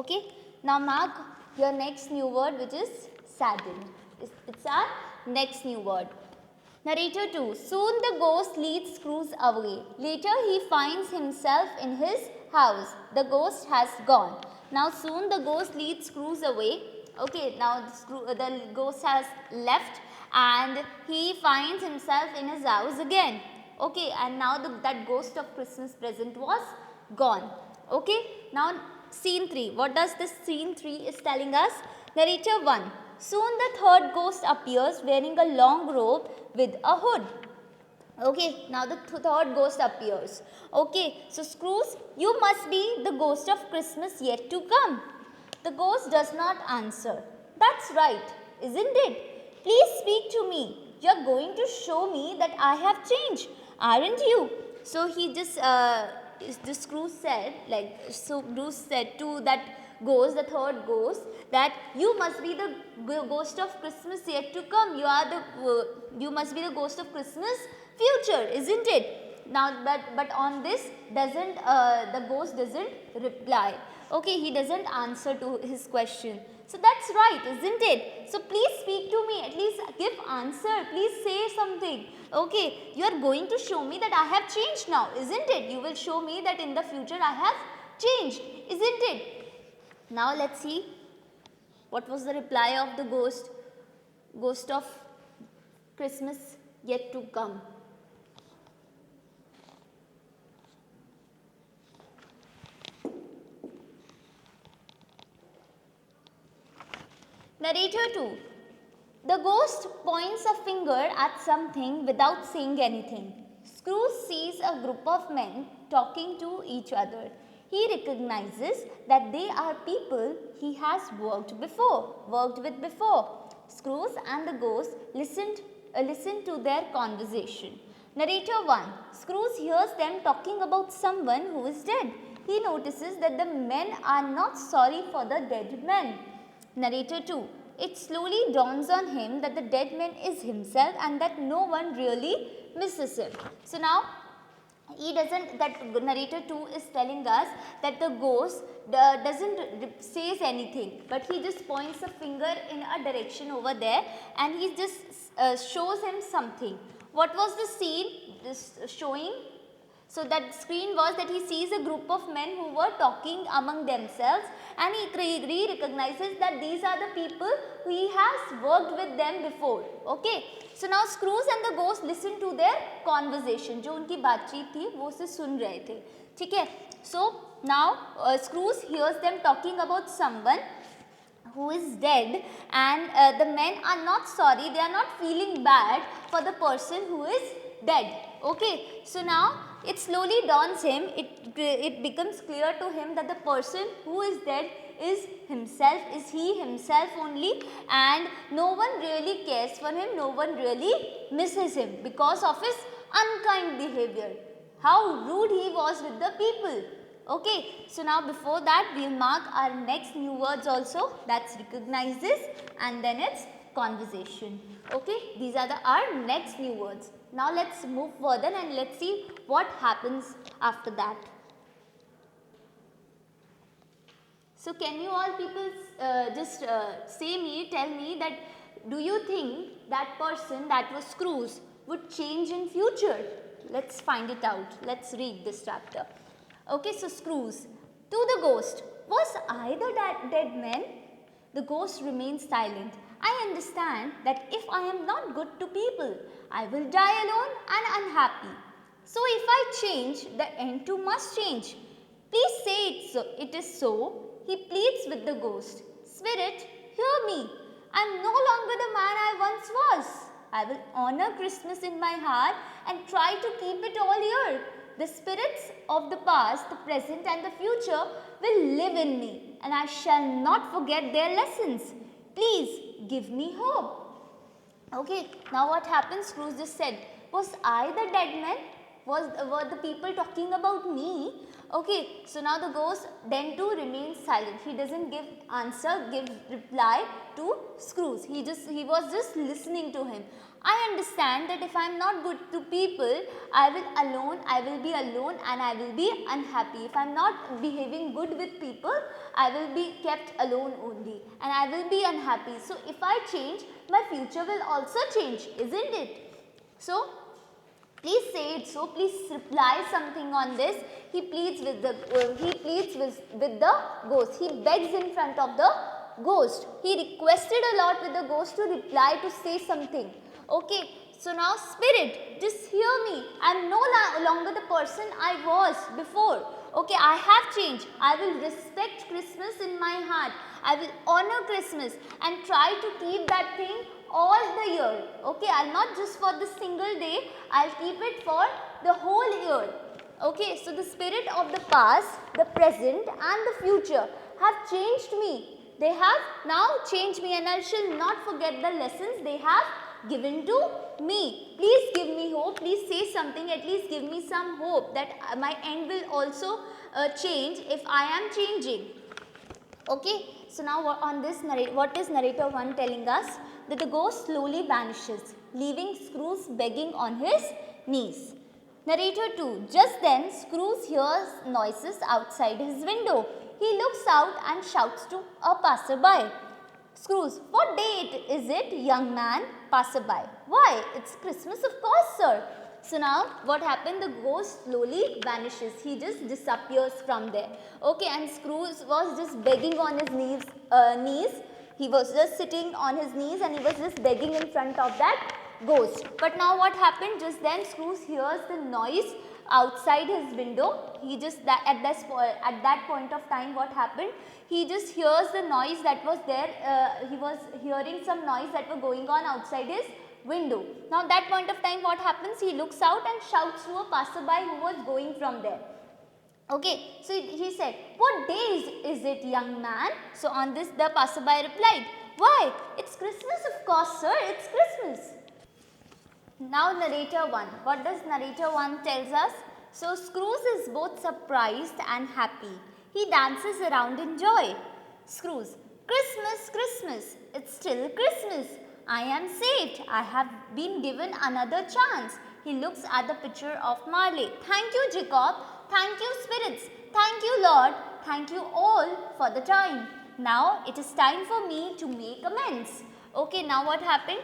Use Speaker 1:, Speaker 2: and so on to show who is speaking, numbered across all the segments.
Speaker 1: Okay, now mark your next new word, which is saddened. It's our next new word. Narrator 2. Soon the ghost leads Scrooge away. Later he finds himself in his house. The ghost has gone. Now soon the ghost leads Scrooge away. Okay, now the ghost has left and he finds himself in his house again. Okay, and now that ghost of Christmas present was gone. Okay, now scene 3. What does this scene 3 is telling us? Narrator 1. Soon the third ghost appears wearing a long robe with a hood. Okay, now the third ghost appears. Okay, so Scrooge, you must be the ghost of Christmas yet to come. The ghost does not answer. That's right, isn't it? Please speak to me. You're going to show me that I have changed, aren't you? So he just, the Scrooge said, so Scrooge said to that ghost, the third ghost, that you must be the ghost of Christmas yet to come. You must be the ghost of Christmas future, isn't it? Now, but on this, the ghost doesn't reply. Okay, he doesn't answer to his question. So that's right, isn't it? So please speak to me, at least give answer, please say something. Okay, you are going to show me that I have changed now, isn't it? You will show me that in the future I have changed, isn't it? Now let's see what was the reply of the ghost of Christmas yet to come. Narrator 2. The ghost points a finger at something without saying anything. Scrooge sees a group of men talking to each other. He recognizes that they are people he has worked with before. Scrooge and the ghost listen to their conversation. Narrator 1. Scrooge hears them talking about someone who is dead. He notices that the men are not sorry for the dead man. Narrator 2. It slowly dawns on him that the dead man is himself and that no one really misses him. So now, narrator 2 is telling us that the ghost doesn't says anything, but he just points a finger in a direction over there and he just shows him something. What was the scene showing? So that screen was that he sees a group of men who were talking among themselves and he recognizes that these are the people he has worked with them before. Okay. So now Scrooge and the ghost listen to their conversation. जो उनकी बातचीत थी वो उसे सुन रहे थे. ठीक है. So now Scrooge hears them talking about someone who is dead and the men are not sorry. They are not feeling bad for the person who is dead. Okay. So now it slowly dawns him, it becomes clear to him that the person who is dead is he himself only, and no one really cares for him, no one really misses him because of his unkind behavior. How rude he was with the people. Okay, so now before that we will mark our next new words also, that's recognizes and then it's conversation. Okay, these are our next new words. Now let's move further and let's see what happens after that. So can you all people tell me that do you think that person, that was Scrooge, would change in future? Let's find it out. Let's read this chapter. Okay, so Scrooge, to the ghost, was I the dead man? The ghost remains silent. I understand that if I am not good to people, I will die alone and unhappy. So if I change, the end too must change. Please say it is so. He pleads with the ghost. Spirit, hear me. I am no longer the man I once was. I will honor Christmas in my heart and try to keep it all year. The spirits of the past, the present and the future will live in me and I shall not forget their lessons. Please give me hope. Okay, now what happens? Scrooge just said, was I the dead man? Were the people talking about me? Okay, so now the ghost then too remains silent. He doesn't give answer, give reply to Scrooge. He was just listening to him. I understand that if I am not good to people, I will be alone and I will be unhappy. If I am not behaving good with people, I will be kept alone only and I will be unhappy. So if I change, my future will also change, isn't it? So please say it so. Please reply something on this. He pleads with the ghost. He begs in front of the ghost. He requested a lot with the ghost to reply, to say something. Okay. So now spirit, just hear me. I am no longer the person I was before. Okay, I have changed. I will respect Christmas in my heart. I will honor Christmas and try to keep that thing all the year. Okay, I'll not just for the single day, I'll keep it for the whole year. Okay, so the spirit of the past, the present and the future have changed me. They have now changed me and I shall not forget the lessons they have given to me. Please give me hope. Please say something. At least give me some hope that my end will also change if I am changing. Okay. So now on this what is narrator 1 telling us? That the ghost slowly vanishes, leaving Scrooge begging on his knees. Narrator 2. Just then Scrooge hears noises outside his window. He looks out and shouts to a passerby. Scrooge, what day is it, young man? Passerby. Why, it's Christmas, of course, sir. So now what happened? The ghost slowly vanishes. He just disappears from there. Okay, and Scrooge was just begging on his knees. He was just sitting on his knees and he was just begging in front of that ghost. But now what happened? Just then Scrooge hears the noise outside his window. He just at that point of time what happened? He just hears the noise that was there. He was hearing some noise that were going on outside his window. Now that point of time what happens? He looks out and shouts to a passerby who was going from there. Okay, so he said, what day is it, young man? So on this the passerby replied, why, it's Christmas, of course, sir, it's Christmas. Now narrator 1. What does narrator 1 tells us? So Scrooge is both surprised and happy. He dances around in joy. Scrooge, Christmas, Christmas, it's still Christmas. I am saved. I have been given another chance. He looks at the picture of Marley. Thank you, Jacob. Thank you, spirits. Thank you, Lord. Thank you all for the time. Now it is time for me to make amends. Okay, now what happened?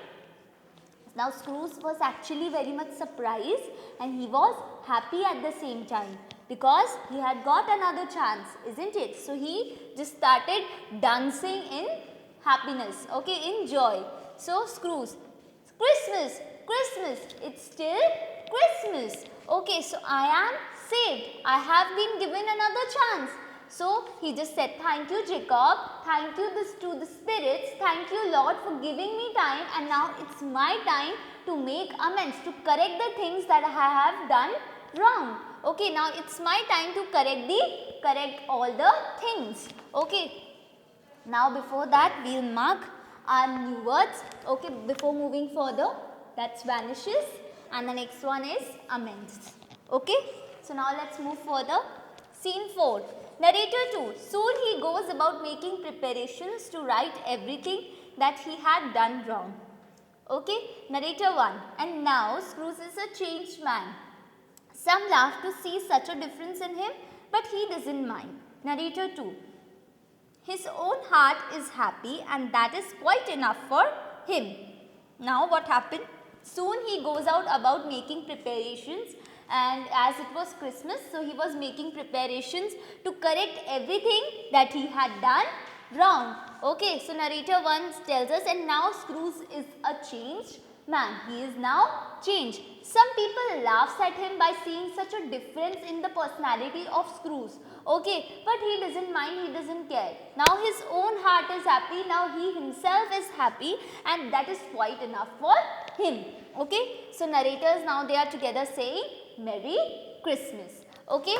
Speaker 1: Now Scrooge was actually very much surprised and he was happy at the same time because he had got another chance, isn't it? So he just started dancing in happiness, okay, in joy. So Scrooge, Christmas, Christmas, it's still Christmas. Okay, so I am saved. I have been given another chance. So he just said, thank you, Jacob. Thank you to the spirits. Thank you, Lord, for giving me time. And now it's my time to make amends, to correct the things that I have done wrong. Okay, now it's my time to correct all the things. Okay. Now before that, we'll mark our new words. Okay, before moving further, that's vanishes. And the next one is amends. Okay. So now let's move further. Scene 4. Narrator 2. Soon he goes about making preparations to right everything that he had done wrong. Okay. Narrator 1. And now Scrooge is a changed man. Some laugh to see such a difference in him, but he doesn't mind. Narrator 2. His own heart is happy and that is quite enough for him. Now what happened? Soon he goes out about making preparations, and as it was Christmas, so he was making preparations to correct everything that he had done wrong. Okay, so narrator 1 tells us, and now Scrooge is a changed man. He is now changed. Some people laughs at him by seeing such a difference in the personality of Scrooge. Okay, but he doesn't mind, he doesn't care. Now his own heart is happy, now he himself is happy, and that is quite enough for him. Okay, so narrators now they are together saying Merry Christmas. Okay,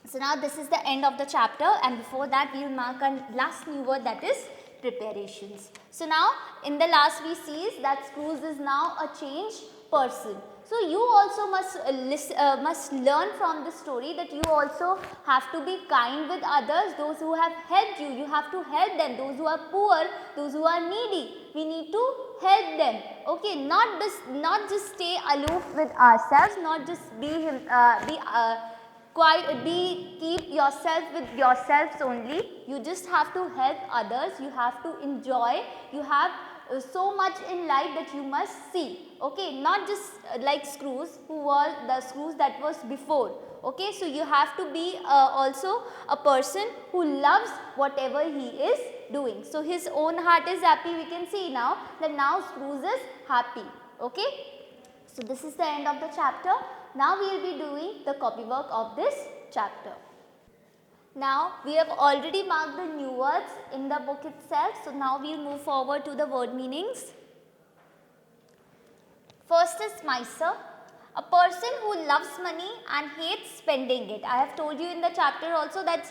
Speaker 1: so now this is the end of the chapter, and before that we will mark our last new word, that is preparations. So now in the last we see is that Scrooge is now a changed person. So you also must learn from this story that you also have to be kind with others, those who have helped you. You have to help them, those who are poor, those who are needy. We need to help them. Okay, not just stay aloof with ourselves, not just keep yourself with yourselves only. You just have to help others. You have to enjoy. You have so much in life that you must see. Okay, not just like Scrooge, who was the Scrooge that was before. Okay, so you have to be also a person who loves whatever he is doing. So his own heart is happy. We can see now that now Scrooge is happy. Okay, so this is the end of the chapter. Now we will be doing the copywork of this chapter. Now we have already marked the new words in the book itself. So now we will move forward to the word meanings. First is miser, a person who loves money and hates spending it. I have told you in the chapter also that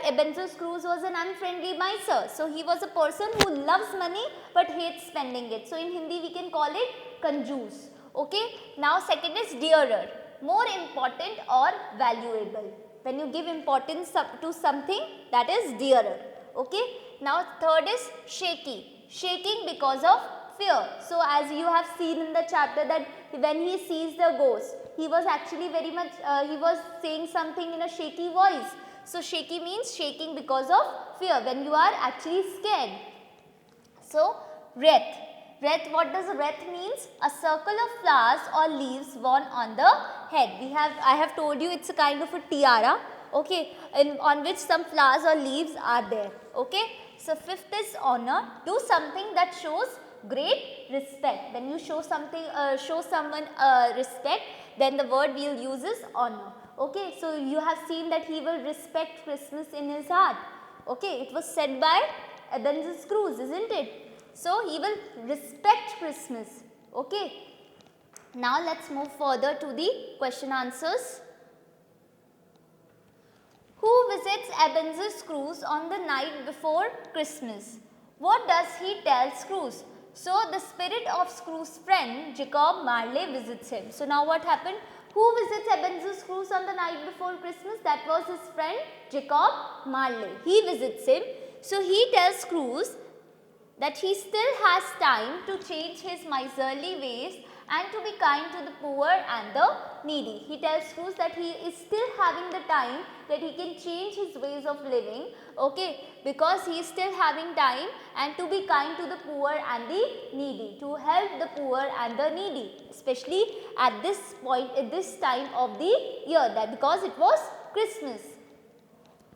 Speaker 1: Ebenezer Scrooge was an unfriendly miser. So he was a person who loves money but hates spending it. So in Hindi we can call it kanjoos. Okay. Now second is dearer, more important or valuable. When you give importance to something, that is dearer. Okay. Now third is shaky, shaking because of fear. So as you have seen in the chapter that when he sees the ghost, he was actually very much, he was saying something in a shaky voice. So shaky means shaking because of fear, when you are actually scared. So wreath, wreath, what does wreath means? A circle of flowers or leaves worn on the head. I have told you it's a kind of a tiara, okay, on which some flowers or leaves are there. Okay. So fifth is honor, do something that shows great respect. When you show something, show someone respect, then the word we will use is honor. Okay, so you have seen that he will respect Christmas in his heart. Okay, it was said by Ebenezer Scrooge, isn't it? So he will respect Christmas. Okay. Now let's move further to the question answers. Who visits Ebenezer Scrooge on the night before Christmas? What does he tell Scrooge? So the spirit of Scrooge's friend Jacob Marley visits him. So now what happened? Who visits Ebenezer Scrooge on the night before Christmas? That was his friend Jacob Marley. He visits him. So he tells Scrooge that he still has time to change his miserly ways and to be kind to the poor and the needy. He tells Scrooge that he is still having the time, that he can change his ways of living, okay, because he is still having time and to be kind to the poor and the needy, to help the poor and the needy, especially at this point, at this time of the year, that because it was Christmas.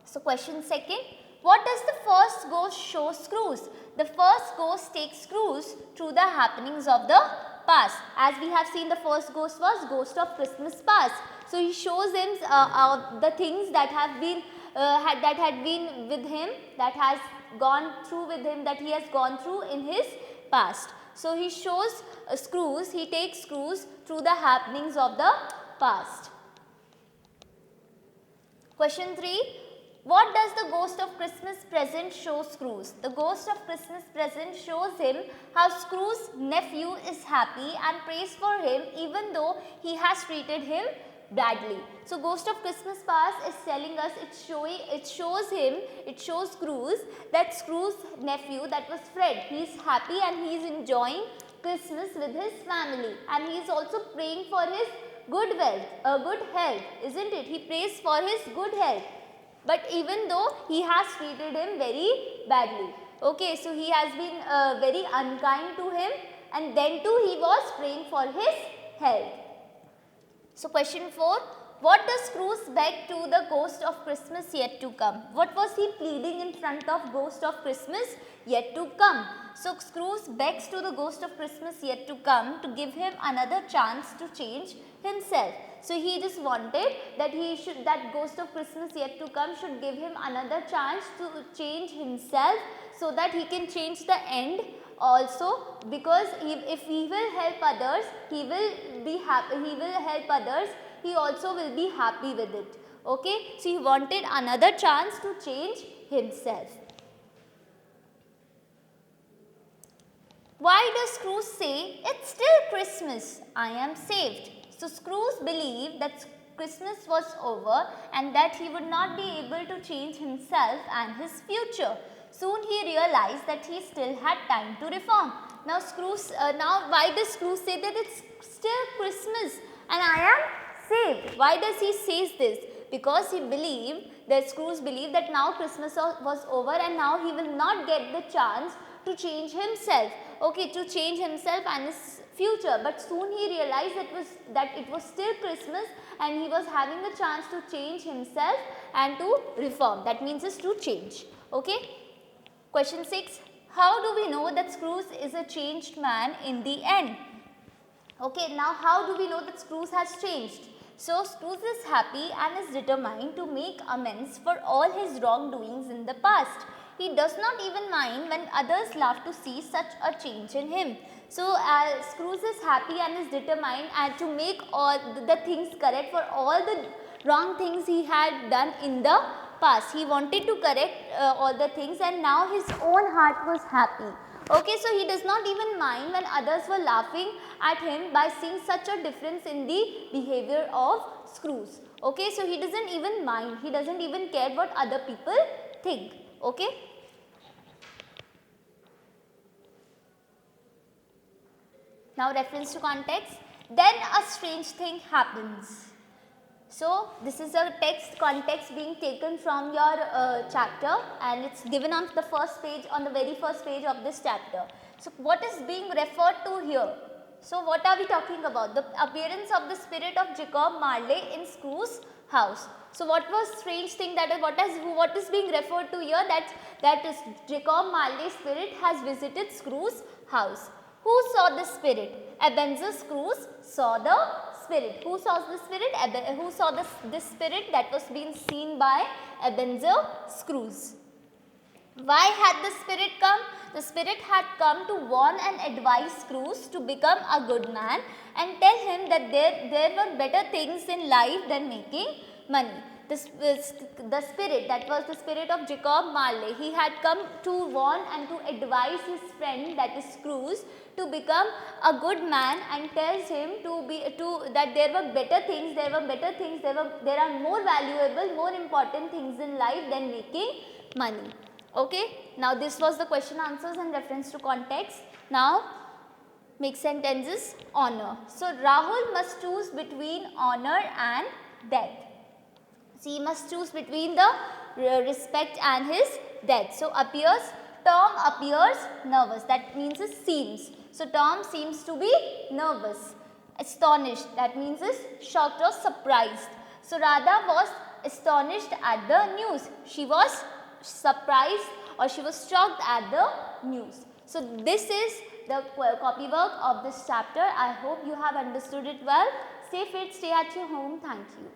Speaker 1: So question second, what does the first ghost show Scrooge? The first ghost takes Scrooge through the happenings of the past. As we have seen, the first ghost was ghost of Christmas past. So he shows him the things that have been had been with him, that has gone through with him, that he has gone through in his past. So he shows Scrooge, he takes Scrooge through the happenings of the past. Question 3. What does the ghost of Christmas present show Scrooge? The ghost of Christmas present shows him how Scrooge's nephew is happy and prays for him even though he has treated him badly. So ghost of Christmas past is telling us, it shows Scrooge that Scrooge's nephew, that was Fred, he is happy and he is enjoying Christmas with his family, and he is also praying for his good health, isn't it? He prays for his good health. But even though he has treated him very badly, okay, so he has been very unkind to him, and then too he was praying for his health. So question 4, what does Scrooge beg to the ghost of Christmas yet to come? What was he pleading in front of ghost of Christmas yet to come? So Scrooge begs to the ghost of Christmas yet to come to give him another chance to change himself. So he just wanted that ghost of Christmas yet to come should give him another chance to change himself, so that he can change the end also, because if he will help others, he will be happy, he will help others, he also will be happy with it. Okay, so he wanted another chance to change himself. Why does Scrooge say, it's still Christmas, I am saved? So Scrooge believed that Christmas was over and that he would not be able to change himself and his future. Soon he realized that he still had time to reform. Now why does Scrooge say that it's still Christmas and I am saved? Why does he say this? Because Scrooge believed that now Christmas was over and now he will not get the chance to change himself, to change himself and his future. But soon he realized that it was still Christmas and he was having a chance to change himself and to reform. That means is to change. Okay. Question 6. How do we know that Scrooge is a changed man in the end? Okay, now how do we know that Scrooge has changed? So Scrooge is happy and is determined to make amends for all his wrongdoings in the past. He does not even mind when others laugh to see such a change in him. So Scrooge is happy and is determined to make all the things correct for all the wrong things he had done in the past. He wanted to correct all the things and now his own heart was happy. Okay, so he does not even mind when others were laughing at him by seeing such a difference in the behavior of Scrooge. Okay, so he doesn't even mind. He doesn't even care what other people think. Okay. Now reference to context. Then a strange thing happens. So this is a text context being taken from your chapter and it's given on the first page, on the very first page of this chapter. So what is being referred to here? So what are we talking about? The appearance of the spirit of Jacob Marley in Scrooge's house. So what was strange thing what is being referred to here? That is Jacob Marley's spirit has visited Scrooge's house. Who saw the spirit? Ebenezer Scrooge saw the spirit. Who saw the spirit? Who saw this spirit that was being seen by Ebenezer Scrooge? Why had the spirit come? The spirit had come to warn and advise Scrooge to become a good man and tell him that there were better things in life than making money. The spirit, that was the spirit of Jacob Marley, he had come to warn and to advise his friend, that is Scrooge, to become a good man and tells him that there were better things, there are more valuable, more important things in life than making money. Okay. Now this was the question answers and reference to context. Now make sentences. Honor. So Rahul must choose between honor and death. So he must choose between the respect and his death. So Tom appears nervous. That means it seems. So Tom seems to be nervous. Astonished. That means is shocked or surprised. So Radha was astonished at the news. She was surprised or she was shocked at the news. So this is the copywork of this chapter. I hope you have understood it well. Stay fit, stay at your home. Thank you.